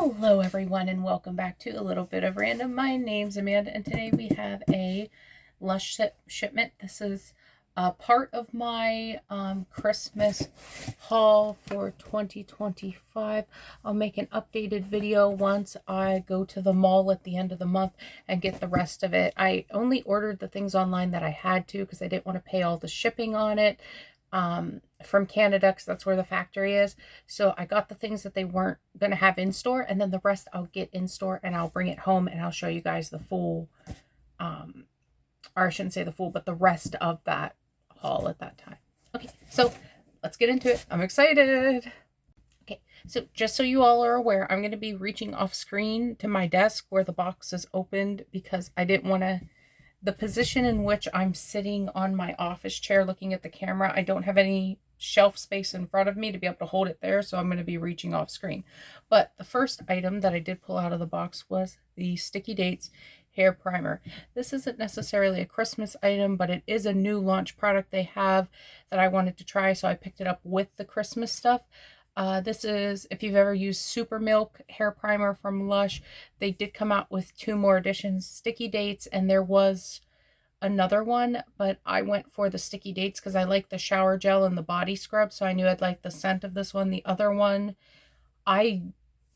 Hello everyone and welcome back to a little bit of random. My name's Amanda and today we have a Lush shipment. This is part of my Christmas haul for 2025. I'll make an updated video once I go to the mall at the end of the month and get the rest of it. I only ordered the things online that I had to because I didn't want to pay all the shipping on it from Canada, because that's where the factory is. So I got the things that they weren't going to have in store, and then the rest I'll get in store and I'll bring it home and I'll show you guys the full, or I shouldn't say the full, but the rest of that haul at that time. Okay, so let's get into it. I'm excited. Okay, so just so you all are aware, I'm going to be reaching off screen to my desk where the box is opened because I didn't want to, the position in which I'm sitting on my office chair looking at the camera, I don't have any shelf space in front of me to be able to hold it there, so I'm going to be reaching off screen. But the first item that I did pull out of the box was the Sticky Dates hair primer. This isn't necessarily a Christmas item, but it is a new launch product they have that I wanted to try, so I picked it up with the Christmas stuff. This is, if you've ever used Super Milk hair primer from Lush, they did come out with 2 more editions, Sticky Dates, and there was another one, but I went for the Sticky Dates because I like the shower gel and the body scrub, so I knew I'd like the scent of this one. The other one,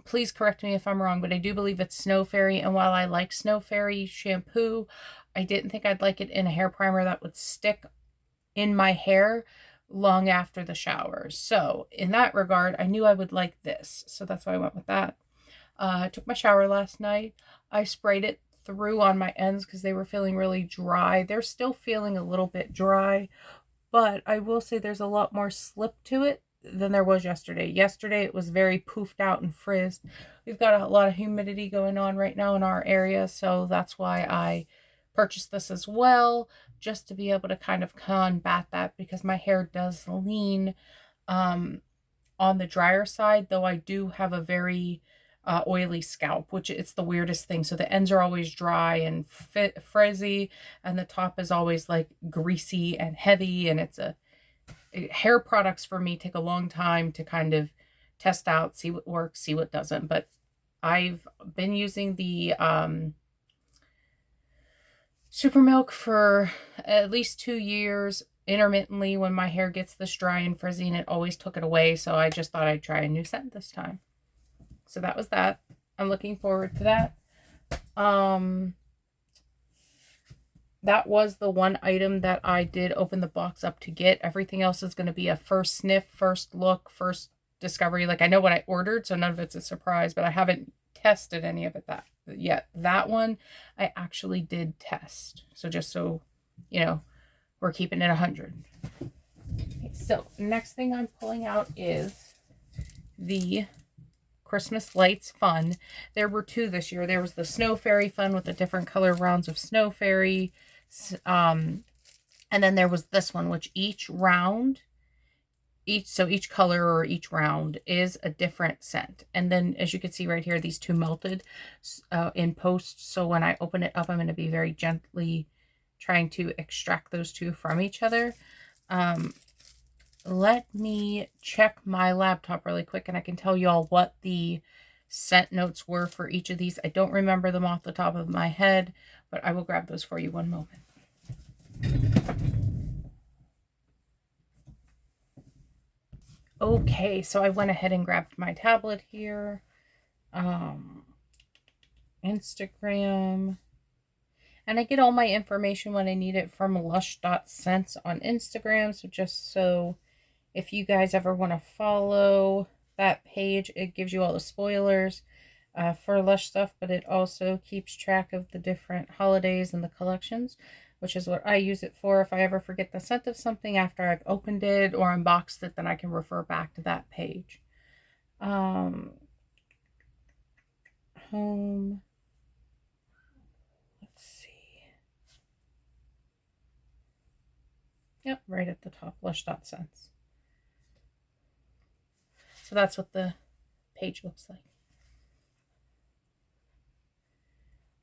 please correct me if I'm wrong, but I do believe it's Snow Fairy, and while I like Snow Fairy shampoo, I didn't think I'd like it in a hair primer that would stick in my hair long after the shower. So in that regard, I knew I would like this, so that's why I went with that. I took my shower last night. I sprayed it through on my ends because they were feeling really dry. They're still feeling a little bit dry, but I will say there's a lot more slip to it than there was yesterday. Yesterday it was very poofed out and frizzed. We've got a lot of humidity going on right now in our area, so that's why I purchased this as well, just to be able to kind of combat that, because my hair does lean on the drier side, though I do have a very oily scalp, which it's the weirdest thing. So the ends are always dry and frizzy, and the top is always like greasy and heavy. And hair products for me take a long time to kind of test out, see what works, see what doesn't. But I've been using the Super Milk for at least 2 years intermittently when my hair gets this dry and frizzy, and it always took it away. So I just thought I'd try a new scent this time. So that was that. I'm looking forward to that. That was the one item that I did open the box up to get. Everything else is going to be a first sniff, first look, first discovery. Like, I know what I ordered, so none of it's a surprise, but I haven't tested any of it yet. That one I actually did test. So just so you know, we're keeping it 100. Okay, so next thing I'm pulling out is the Christmas Lights Fun. There were 2 this year. There was the Snow Fairy Fun with the different color rounds of Snow Fairy. And then there was this one, which each color or each round is a different scent. And then, as you can see right here, these 2 melted in post. So when I open it up, I'm going to be very gently trying to extract those 2 from each other. Let me check my laptop really quick and I can tell you all what the scent notes were for each of these. I don't remember them off the top of my head, but I will grab those for you one moment. Okay, so I went ahead and grabbed my tablet here. Instagram. And I get all my information when I need it from lush.scents on Instagram. So just so if you guys ever want to follow that page, it gives you all the spoilers for Lush stuff, but it also keeps track of the different holidays and the collections, which is what I use it for. If I ever forget the scent of something after I've opened it or unboxed it, then I can refer back to that page. Home. Let's see. Yep, right at the top, Lush.scents. So that's what the page looks like.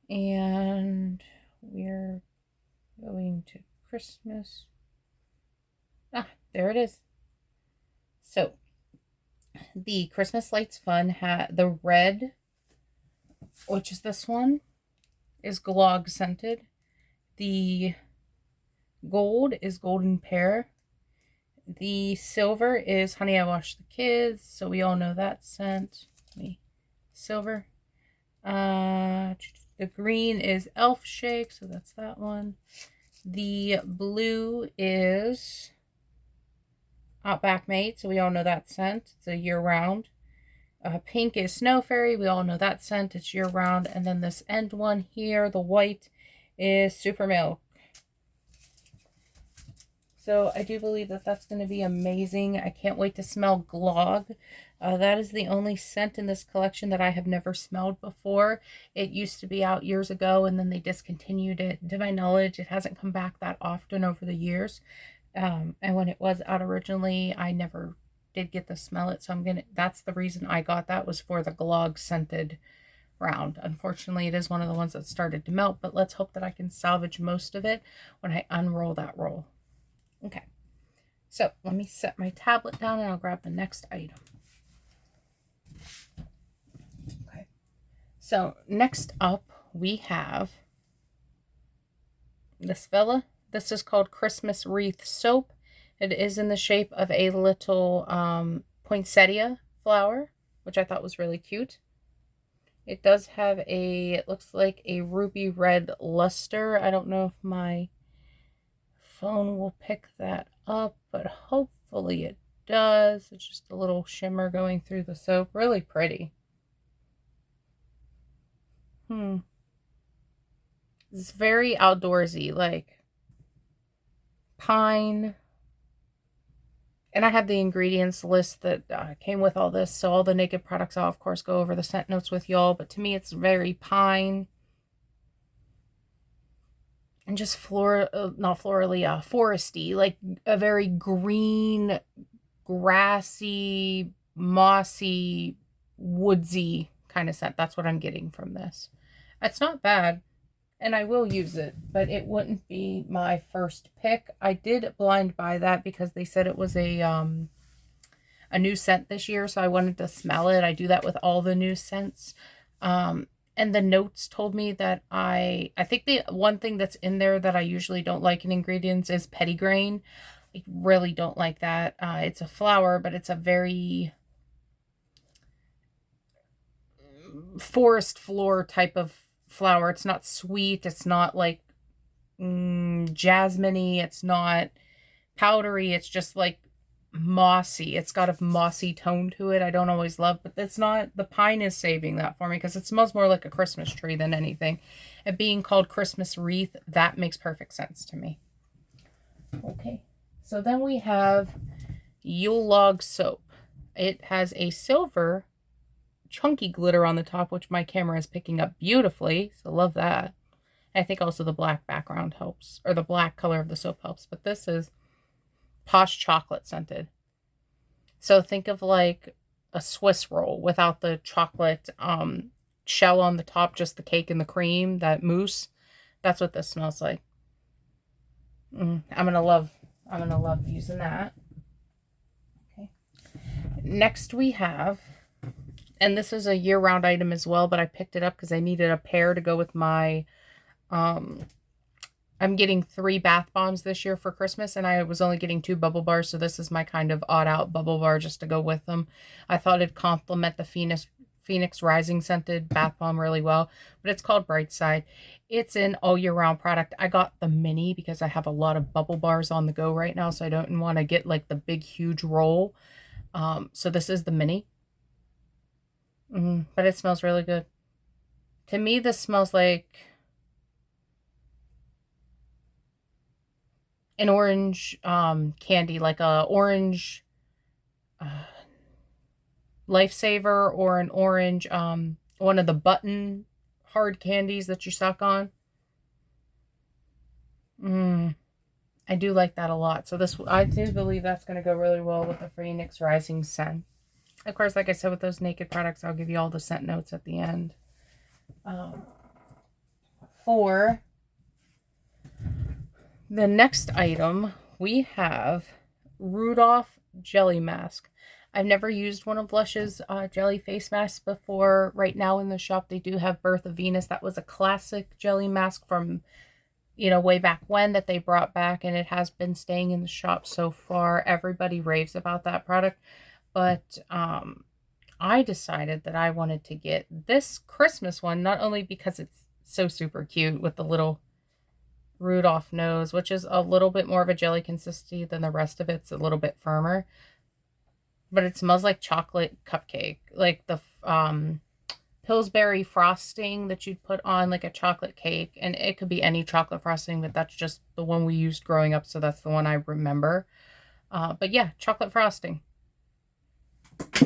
And we're going to Christmas. Ah, there it is. So the Christmas Lights Fun had the red which is this one, is Glog scented. The gold is Golden Pear. The silver is Honey, I Washed the Kids. So we all know that scent. Silver. The green is Elf Shake. So that's that one. The blue is Outback Mate. So we all know that scent. It's a year-round. Pink is Snow Fairy. We all know that scent. It's year-round. And then this end one here, the white, is Super Milk. So I do believe that that's going to be amazing. I can't wait to smell Glog. That is the only scent in this collection that I have never smelled before. It used to be out years ago, and then they discontinued it. To my knowledge, it hasn't come back that often over the years. And when it was out originally, I never did get to smell it. So that's the reason I got that, was for the Glog scented round. Unfortunately, it is one of the ones that started to melt, but let's hope that I can salvage most of it when I unroll that roll. Okay, so let me set my tablet down and I'll grab the next item. Okay, so next up we have this fella. This is called Christmas Wreath Soap. It is in the shape of a little poinsettia flower, which I thought was really cute. It does have it looks like a ruby red luster. I don't know if my phone will pick that up, but hopefully it does. It's just a little shimmer going through the soap. Really pretty. It's very outdoorsy, like pine. And I have the ingredients list that came with all this. So all the Naked products, I'll of course go over the scent notes with y'all. But to me, it's very pine. And just foresty, like a very green, grassy, mossy, woodsy kind of scent. That's what I'm getting from this. It's not bad, and I will use it, but it wouldn't be my first pick. I did blind buy that because they said it was a new scent this year, so I wanted to smell it. I do that with all the new scents. And the notes told me that I think the one thing that's in there that I usually don't like in ingredients is pettigrain. I really don't like that. It's a flower, but it's a very forest floor type of flower. It's not sweet. It's not like jasmine-y. It's not powdery. It's just like mossy. It's got a mossy tone to it. I don't always love, but it's not, the pine is saving that for me because it smells more like a Christmas tree than anything. And being called Christmas Wreath, that makes perfect sense to me. Okay, so then we have Yule Log Soap. It has a silver chunky glitter on the top, which my camera is picking up beautifully, so love that. I think also the black background helps, or the black color of the soap helps, but this is Posh chocolate scented. So think of like a Swiss roll without the chocolate shell on the top, just the cake and the cream, that mousse. That's what this smells like. I'm gonna love using that. Okay. Next we have, and this is a year-round item as well, but I picked it up because I needed a pair to go with my I'm getting 3 bath bombs this year for Christmas, and I was only getting 2 bubble bars, so this is my kind of odd-out bubble bar just to go with them. I thought it'd complement the Phoenix Rising scented bath bomb really well, but it's called Brightside. It's an all-year-round product. I got the mini because I have a lot of bubble bars on the go right now, so I don't want to get like the big, huge roll. So this is the mini. But it smells really good. To me, this smells like an orange candy, like a orange Lifesaver, or an orange one of the button hard candies that you suck on. I do like that a lot. So this, I do believe that's going to go really well with the Phoenix Rising scent. Of course, like I said, with those Naked products, I'll give you all the scent notes at the end. For the next item, we have Rudolph Jelly Mask. I've never used one of Lush's jelly face masks before. Right now in the shop, they do have Birth of Venus. That was a classic jelly mask from, way back when that they brought back, and it has been staying in the shop so far. Everybody raves about that product. But I decided that I wanted to get this Christmas one, not only because it's so super cute with the little Rudolph nose, which is a little bit more of a jelly consistency than the rest of it. It's a little bit firmer, but it smells like chocolate cupcake, like the Pillsbury frosting that you'd put on like a chocolate cake. And it could be any chocolate frosting, but that's just the one we used growing up, so that's the one I remember. But yeah, chocolate frosting.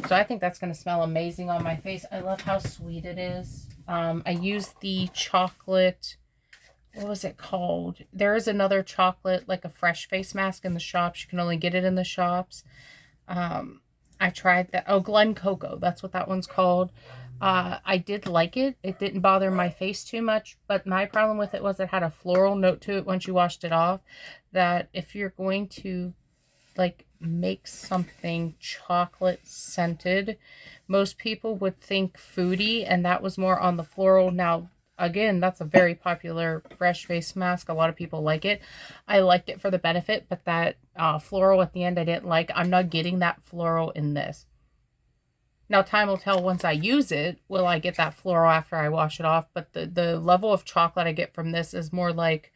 So I think that's going to smell amazing on my face. I love how sweet it is. I used the chocolate, what was it called? There is another chocolate, like a fresh face mask in the shops. You can only get it in the shops. I tried that. Oh, Glen Cocoa. That's what that one's called. I did like it. It didn't bother my face too much, but my problem with it was it had a floral note to it once you washed it off, that if you're going to like make something chocolate scented, most people would think foodie, and that was more on the floral. Now, again, that's a very popular fresh face mask. A lot of people like it. I liked it for the benefit, but that floral at the end I didn't like. I'm not getting that floral in this. Now, time will tell once I use it, will I get that floral after I wash it off? But the level of chocolate I get from this is more like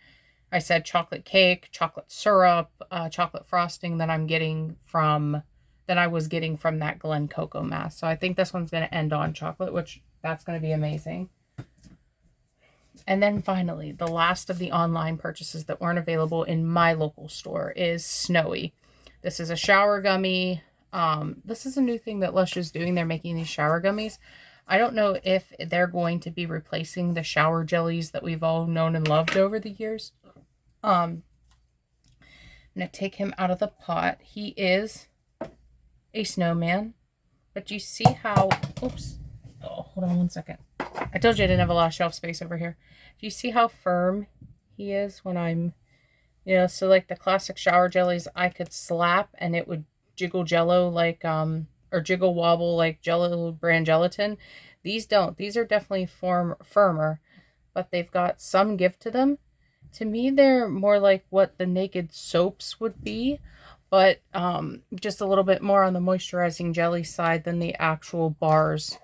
I said, chocolate cake, chocolate syrup, chocolate frosting than I was getting from that Glen Cocoa mask. So I think this one's going to end on chocolate, which that's going to be amazing. And then finally, the last of the online purchases that weren't available in my local store is Snowy. This is a shower gummy. This is a new thing that Lush is doing. They're making these shower gummies. I don't know if they're going to be replacing the shower jellies that we've all known and loved over the years. I'm going to take him out of the pot. He is a snowman. But you see how... Oops. Oh, hold on one second. I told you I didn't have a lot of shelf space over here. Do you see how firm he is when I'm... so like the classic shower jellies, I could slap and it would jiggle jello like... or jiggle wobble like Jello brand gelatin. These don't. These are definitely firmer. But they've got some give to them. To me, they're more like what the Naked soaps would be, but just a little bit more on the moisturizing jelly side than the actual bars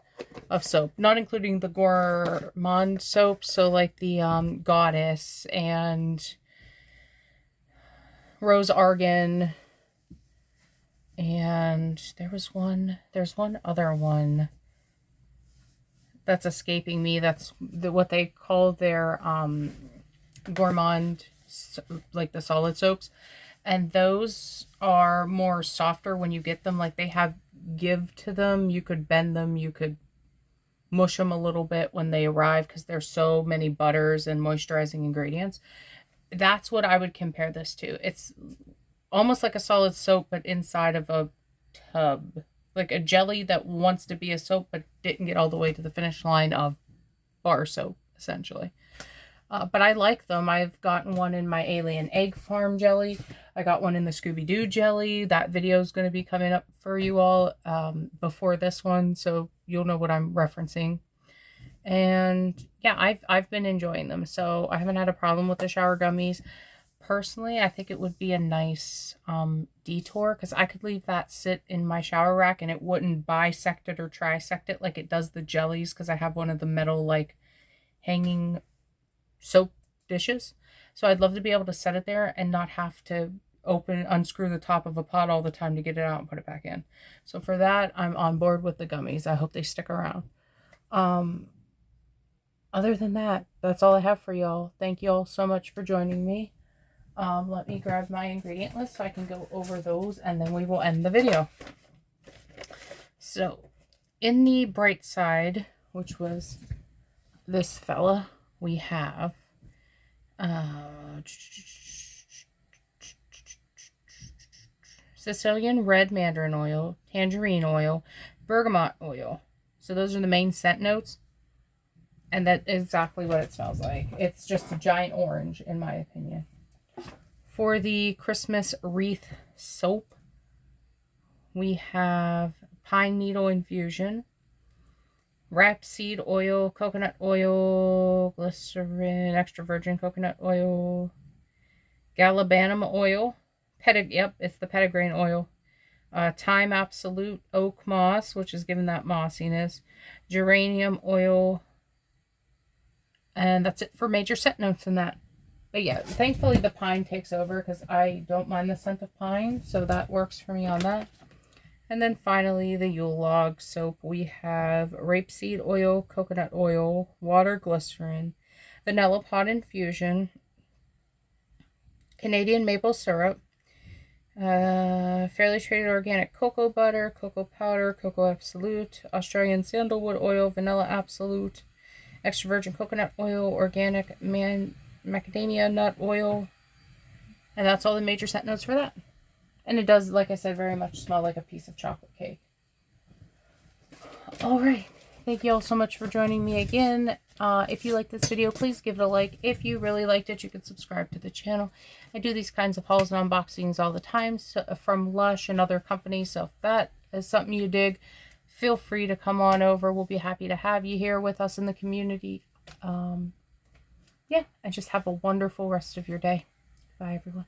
of soap. Not including the gourmand soaps, so like the Goddess and Rose Argan, and there's one other one that's escaping me. That's what they call their gourmand, like the solid soaps, and those are more softer when you get them. Like they have give to them. You could bend them, you could mush them a little bit when they arrive because there's so many butters and moisturizing ingredients. That's what I would compare this to. It's almost like a solid soap, but inside of a tub, like a jelly that wants to be a soap but didn't get all the way to the finish line of bar soap, essentially. But I like them. I've gotten one in my Alien Egg Farm jelly. I got one in the Scooby-Doo jelly. That video is going to be coming up for you all before this one, so you'll know what I'm referencing. And yeah, I've been enjoying them, so I haven't had a problem with the shower gummies. Personally, I think it would be a nice detour, because I could leave that sit in my shower rack and it wouldn't bisect it or trisect it like it does the jellies, because I have one of the metal like hanging soap dishes. So I'd love to be able to set it there and not have to unscrew the top of a pot all the time to get it out and put it back in. So for that, I'm on board with the gummies. I hope they stick around. Other than that, that's all I have for y'all. Thank you all so much for joining me. Let me grab my ingredient list so I can go over those, and then we will end the video. So, in the bright side, which was this fella, we have Sicilian red mandarin oil, tangerine oil, bergamot oil. So those are the main scent notes. And that's exactly what it smells like. It's just a giant orange, in my opinion. For the Christmas wreath soap, We have pine needle infusion, rapeseed oil, coconut oil, glycerin, extra virgin coconut oil, galbanum oil, yep, it's the petitgrain oil, thyme absolute, oak moss, which is giving that mossiness, geranium oil, and that's it for major scent notes in that. But yeah, thankfully the pine takes over because I don't mind the scent of pine, so that works for me on that. And then finally the Yule log soap. We have rapeseed oil, coconut oil, water, glycerin, vanilla pot infusion, Canadian maple syrup, fairly traded organic cocoa butter, cocoa powder, cocoa absolute, Australian sandalwood oil, vanilla absolute, extra virgin coconut oil, organic macadamia nut oil. And that's all the major scent notes for that. And it does, like I said, very much smell like a piece of chocolate cake. Alright, thank you all so much for joining me again. If you like this video, please give it a like. If you really liked it, you can subscribe to the channel. I do these kinds of hauls and unboxings all the time from Lush and other companies, so if that is something you dig, feel free to come on over. We'll be happy to have you here with us in the community. Yeah, and just have a wonderful rest of your day. Bye, everyone.